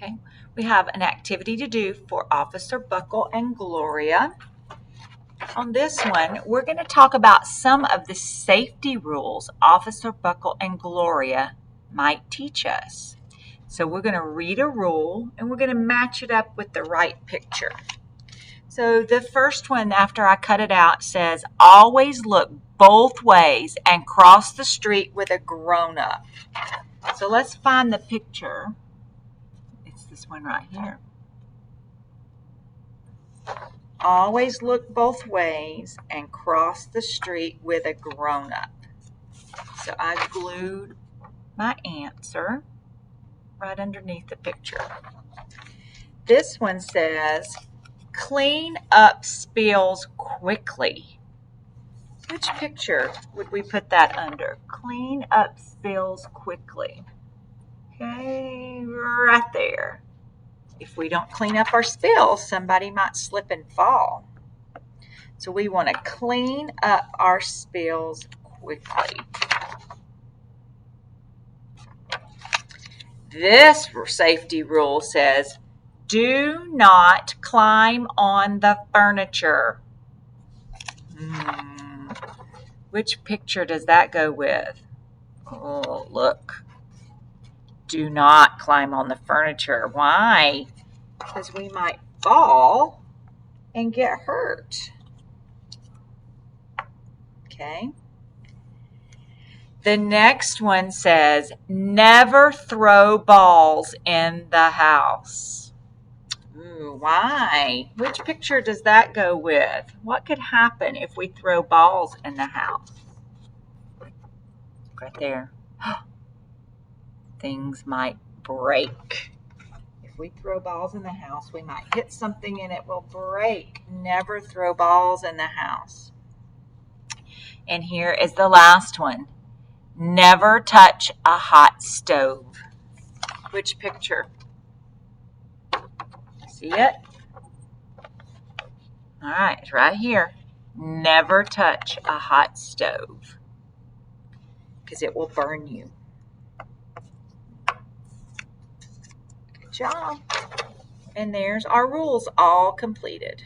Okay, we have an activity to do for Officer Buckle and Gloria. On this one, we're going to talk about some of the safety rules Officer Buckle and Gloria might teach us. So we're going to read a rule and we're going to match it up with the right picture. So the first one, after I cut it out, says, always look both ways and cross the street with a grown-up. So let's find the picture. It's this one right here. Always look both ways and cross the street with a grown-up. So I glued my answer right underneath the picture. This one says, clean up spills quickly. Which picture would we put that under? Clean up spills quickly. Okay, right there. If we don't clean up our spills, somebody might slip and fall. So we want to clean up our spills quickly. This safety rule says, do not climb on the furniture. Which picture does that go with? Oh, look. Do not climb on the furniture. Why? Because we might fall and get hurt. Okay. The next one says, never throw balls in the house. Ooh, why? Which picture does that go with? What could happen if we throw balls in the house? Right there. Things might break. If we throw balls in the house, we might hit something and it will break. Never throw balls in the house. And here is the last one. Never touch a hot stove. Which picture? See it? All right, it's right here. Never touch a hot stove because it will burn you. Good job. And there's our rules all completed.